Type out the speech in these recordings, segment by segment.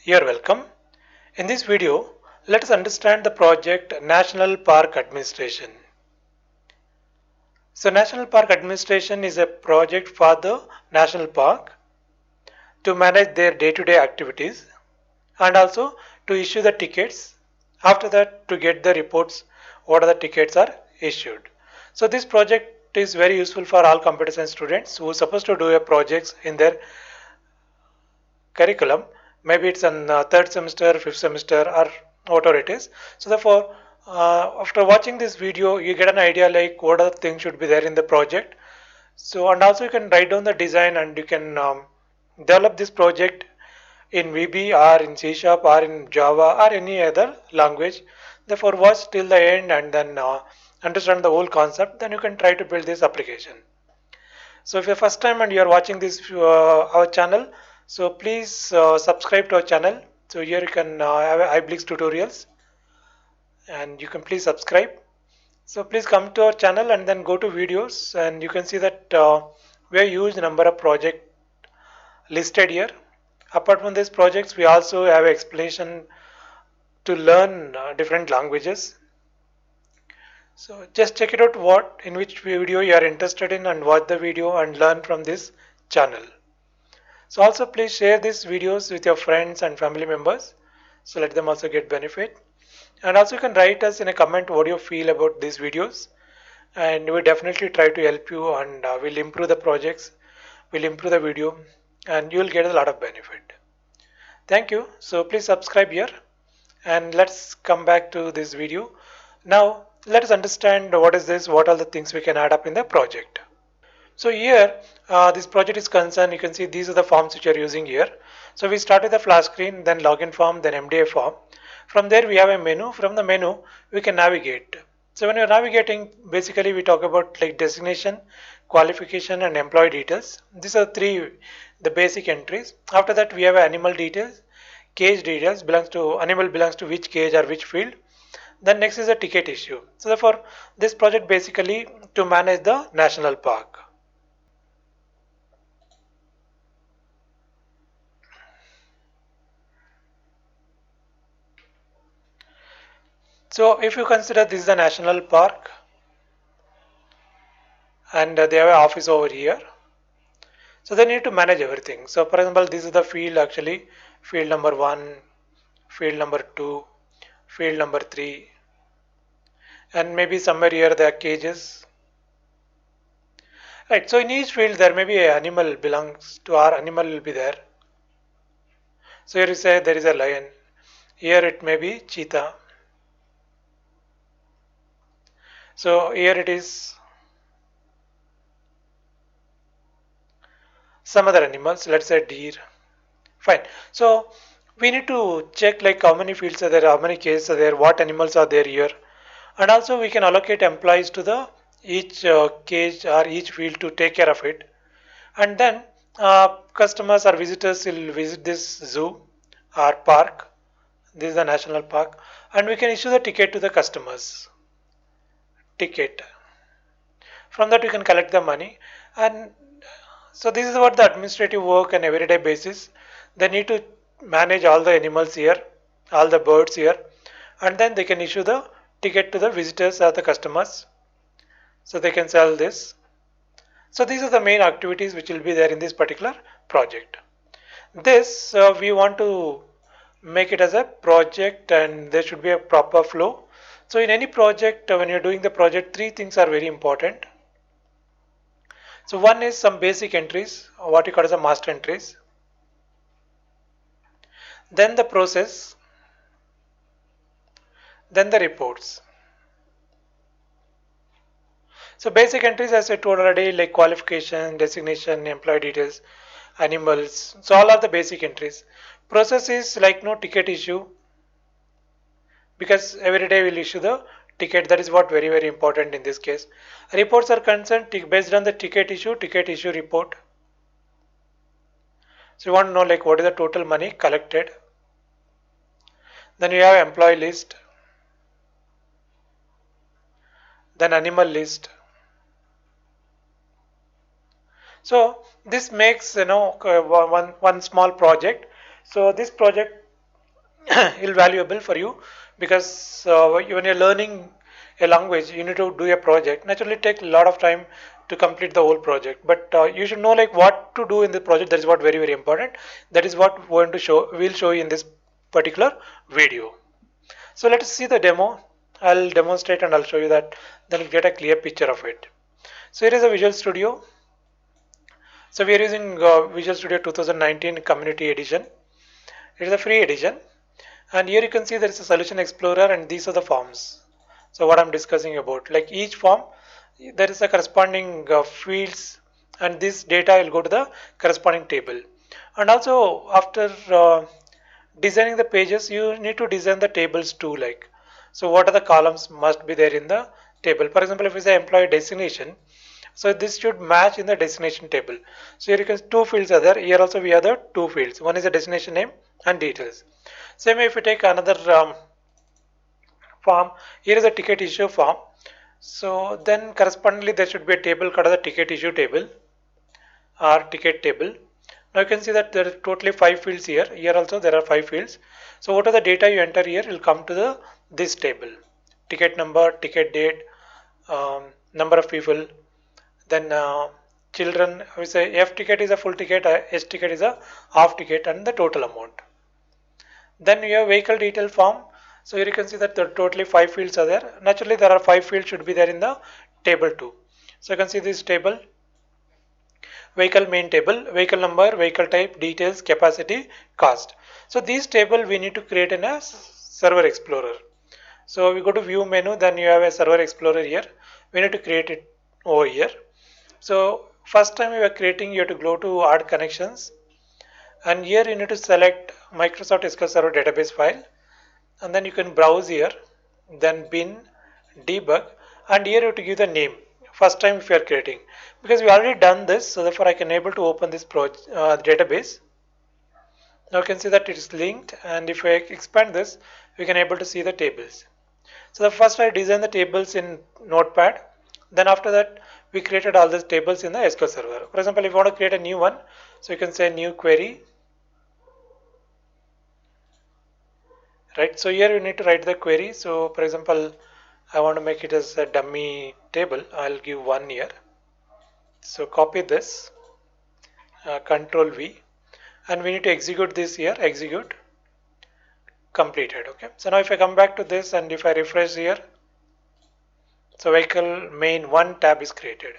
You're welcome. In this video, let us understand the project National Park Administration. So National Park Administration is a project for the National Park to manage their day-to-day activities and also to issue the tickets. After that, to get the reports what are the tickets are issued. So this project is very useful for all computer science students who are supposed to do a projects in their curriculum. Maybe it's in third semester, fifth semester, or whatever it is. So therefore, after watching this video, you get an idea like what are the things should be there in the project. So and also you can write down the design and you can develop this project in VB or in C Sharp or in Java or any other language. Therefore, watch till the end and then understand the whole concept. Then you can try to build this application. So if you're first time and you're watching this our channel, so please subscribe to our channel. So here you can have iBlix tutorials and you can please subscribe. So please come to our channel and then go to videos and you can see that we have huge number of projects listed here. Apart from these projects, we also have explanation to learn different languages. So just check it out what in which video you are interested in and watch the video and learn from this channel. So also please share these videos with your friends and family members. So let them also get benefit. And also you can write us in a comment what you feel about these videos. And we definitely try to help you and we'll improve the projects, we'll improve the video and you will get a lot of benefit. Thank you. So please subscribe here and let's come back to this video. Now let us understand what is this, what are the things we can add up in the project. So here this project is concerned, you can see these are the forms which are using here. So we start with the flash screen, then login form, then MDA form. From there we have a menu. From the menu we can navigate. So when you're navigating, basically we talk about like designation, qualification and employee details. These are the basic entries. After that we have animal details, cage details, belongs to animal belongs to which cage or which field. Then next is a ticket issue. So therefore this project basically to manage the national park. So if you consider this is a national park and they have an office over here. So they need to manage everything. So for example, this is the field actually, field number 1, field number 2, field number 3 and maybe somewhere here there are cages. Right, so in each field there may be an animal belongs to our animal will be there. So here you say there is a lion, here it may be cheetah. So here it is some other animals, let's say deer. Fine. So we need to check like how many fields are there, how many cases are there, what animals are there here, and also we can allocate employees to the each cage or each field to take care of it. And then customers or visitors will visit this zoo or park. This is the national park, and we can issue the ticket to the customers. Ticket. From that we can collect the money and so this is what the administrative work on everyday basis. They need to manage all the animals here, all the birds here, and then they can issue the ticket to the visitors or the customers. So they can sell this. So these are the main activities which will be there in this particular project. This we want to make it as a project and there should be a proper flow. So in any project, when you're doing the project, three things are very important. So one is some basic entries, what you call as a master entries. Then the process, then the reports. So basic entries as I told already like qualification, designation, employee details, animals. So all are the basic entries. Process is like no ticket issue because every day we'll issue the ticket. That is what very important in this case. Reports are concerned based on the ticket issue report. So you want to know like what is the total money collected. Then you have employee list, then animal list. So this makes one small project. So this project valuable for you, because when you're learning a language, you need to do a project. Naturally, it takes a lot of time to complete the whole project, but you should know like what to do in the project. That is what very important. That is what we'll show you in this particular video. So let us see the demo. I'll demonstrate and I'll show you that. Then you get a clear picture of it. So here is a Visual Studio. So we are using Visual Studio 2019 Community Edition. It is a free edition, and here you can see there is a Solution Explorer, and these are the forms. So what I'm discussing about, like each form, there is a corresponding fields, and this data will go to the corresponding table. And also after designing the pages, you need to design the tables too. Like, so what are the columns must be there in the table? For example, if we say employee designation, so this should match in the destination table. So here you can two fields are there. Here also we have the two fields. One is the destination name and details. Same if we take another form, here is a ticket issue form. So then correspondingly there should be a table called the ticket issue table or ticket table. Now you can see that there are totally 5 fields here. Here also there are 5 fields. So what are the data you enter here will come to the this table. Ticket number, ticket date, number of people, then children. We say F ticket is a full ticket, S ticket is a half ticket, and the total amount. Then you have vehicle detail form. So here you can see that there are totally 5 fields are there. Naturally there are 5 fields should be there in the table too. So you can see this table, vehicle main table, vehicle number, vehicle type, details, capacity, cost. So these table we need to create in a server explorer. So we go to view menu, then you have a server explorer here. We need to create it over here. So first time we are creating, you have to go to add connections, and here you need to select Microsoft SQL Server database file, and then you can browse here, then bin, debug, and here you have to give the name. First time if you are creating, because we already done this, so therefore I can able to open this database. Now you can see that it is linked, and if I expand this, we can able to see the tables. So the first I designed the tables in Notepad. Then after that we created all these tables in the SQL Server. For example, if you want to create a new one, so you can say new query. Right, so here you need to write the query. So for example, I want to make it as a dummy table. I'll give 1 here. So copy this, Control V, and we need to execute this here. Execute, completed. Okay, so now if I come back to this and if I refresh here, so vehicle main 1 tab is created.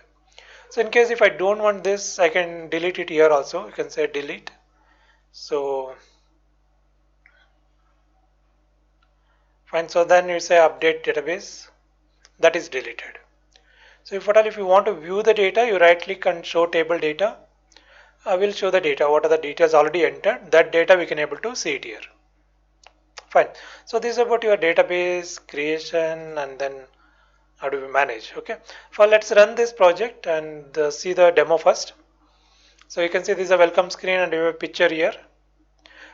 So in case if I don't want this, I can delete it here also. You can say delete. So fine. So then you say update database, that is deleted. So if you want to view the data, you right click and show table data. I will show the data. What are the details already entered? That data we can able to see it here. Fine. So this is about your database creation, and then how do we manage? Okay. So let's run this project and see the demo first. So you can see this is a welcome screen, and you have a picture here.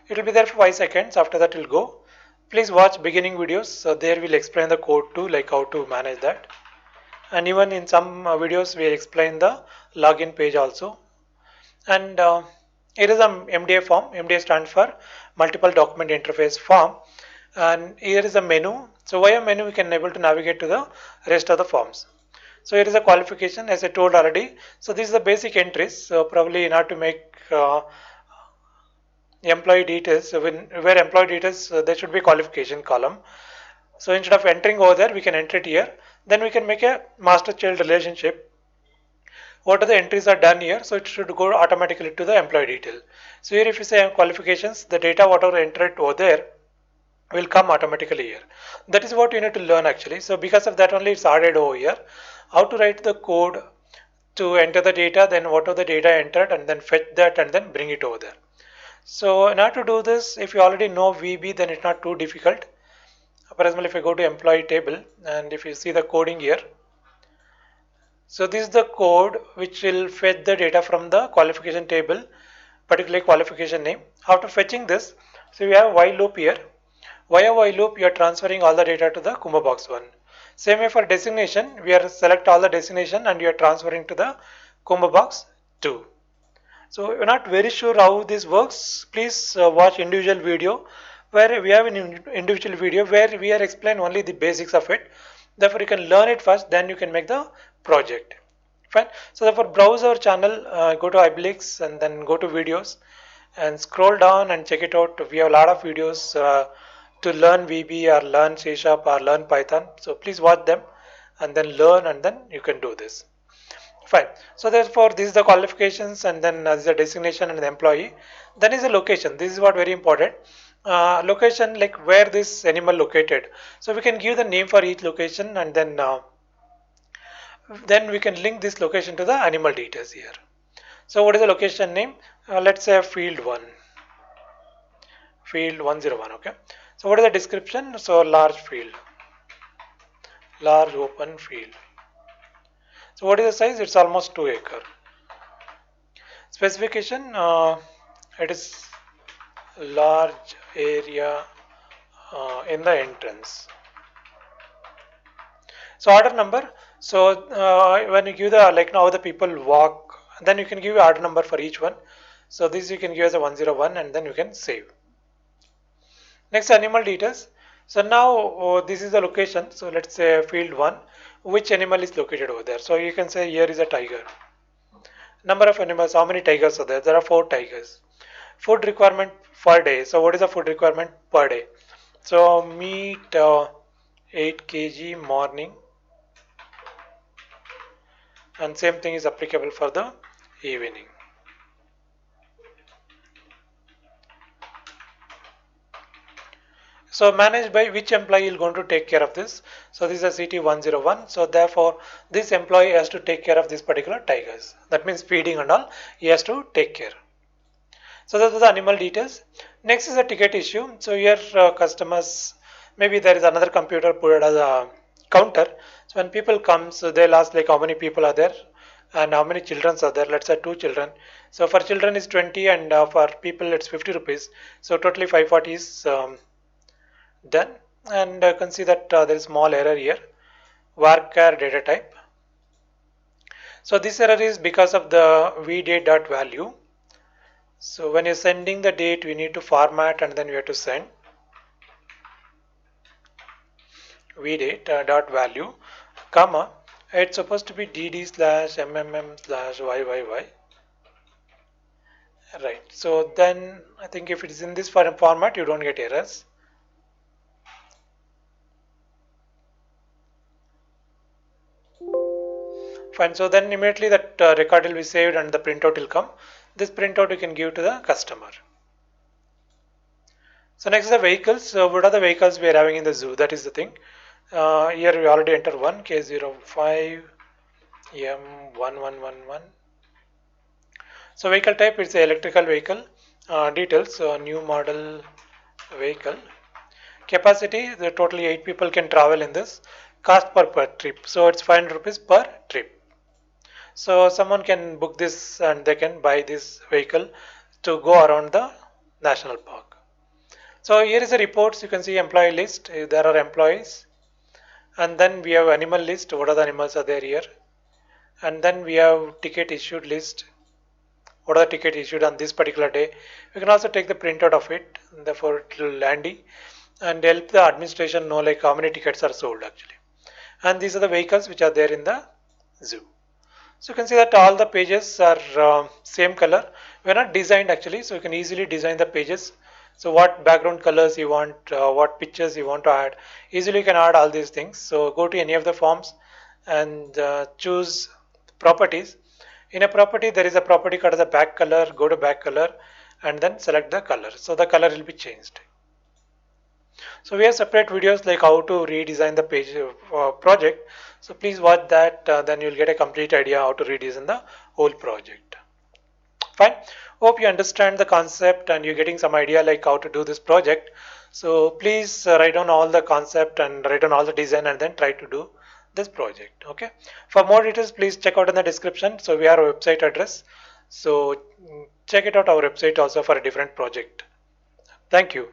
It will be there for 5 seconds. After that, it will go. Please watch beginning videos. So there we'll explain the code too, like how to manage that. And even in some videos, we explain the login page also. And it is a MDA form. MDA stands for multiple document interface form. And here is a menu. So via menu, we can able to navigate to the rest of the forms. So here is a qualification, as I told already. So this is the basic entries. So probably in order to make employee details, so where employee details, there should be a qualification column. So instead of entering over there, we can enter it here. Then we can make a master-child relationship. What are the entries are done here? So it should go automatically to the employee detail. So here if you say qualifications, the data whatever entered over there will come automatically here. That is what you need to learn actually. So because of that only it's added over here. How to write the code to enter the data, then what are the data entered, and then fetch that and then bring it over there. So in order to do this, if you already know VB, then it's not too difficult. For example, if I go to employee table and if you see the coding here, so this is the code which will fetch the data from the qualification table, particularly qualification name. After fetching this, so we have while loop here. Via while loop, you are transferring all the data to the Kumba box 1. Same way for designation, we are select all the designation and you are transferring to the Kumba box 2. So you're not very sure how this works, please watch individual video. where we have an individual video where we are explain only the basics of it. Therefore, you can learn it first, then you can make the project. Fine. So therefore, browse our channel, go to Iblix and then go to videos and scroll down and check it out. We have a lot of videos to learn VB or learn C Sharp or learn Python. So please watch them and then learn, and then you can do this. Fine. So therefore, this is the qualifications, and then this is the designation and the employee. Then is the location. This is what very important. Location, like where this animal located. So we can give the name for each location, and then we can link this location to the animal details here. So what is the location name? Let's say field 1, field 101. Okay. So what is the description? So large field, large open field. So what is the size? It's almost 2 acre. Specification, it is large area in the entrance. So order number. So when you give the, like now the people walk, then you can give order number for each one. So this you can give as a 101, and then you can save. Next, animal details. So now this is the location. So let's say field 1, which animal is located over there. So you can say here is a tiger. Number of animals, how many tigers are there? There are 4 tigers. Food requirement per day. So what is the food requirement per day? So meat 8 kg morning, and same thing is applicable for the evening. So managed by which employee is going to take care of this? So this is a CT101. So therefore this employee has to take care of this particular tigers. That means feeding and all, he has to take care. So those are the animal details. Next is a ticket issue. So here customers, maybe there is another computer put it as a counter. So when people come, so they'll ask like how many people are there and how many children are there. Let's say 2 children. So for children is 20, and for people it's 50 rupees. So totally 540 is done. And you can see that there is small error here, varchar data type. So this error is because of the vdate.value. So when you're sending the date, we need to format and then we have to send vdate dot value, comma, it's supposed to be dd slash mmm slash yyyy. Right. So then I think if it is in this format, you don't get errors. Fine. So then immediately that record will be saved and the printout will come. This printout you can give to the customer. So next is the vehicles. So what are the vehicles we are having in the zoo? That is the thing. Here we already enter one K05 M1111. So vehicle type, it's an electrical vehicle. Details, so new model vehicle. Capacity, the totally 8 people can travel in this. Cost per trip, so it's 500 rupees per trip. So someone can book this and they can buy this vehicle to go around the national park. So here is the reports. You can see employee list. There are employees, and then we have animal list. What are the animals are there here? And then we have ticket issued list. What are the ticket issued on this particular day? We can also take the printout of it. Therefore, it will handy and help the administration know like how many tickets are sold actually. And these are the vehicles which are there in the zoo. So you can see that all the pages are same color. We're not designed actually, so you can easily design the pages. So what background colors you want, what pictures you want to add, easily you can add all these things. So go to any of the forms and choose properties. In a property, there is a property called as a back color. Go to back color and then select the color. So the color will be changed. So we have separate videos like how to redesign the page project. So please watch that, then you'll get a complete idea how to redesign the whole project. Fine. Hope you understand the concept and you're getting some idea like how to do this project. So please write down all the concept and write down all the design and then try to do this project. Okay. For more details, please check out in the description. So we have a website address. So check it out our website also for a different project. Thank you.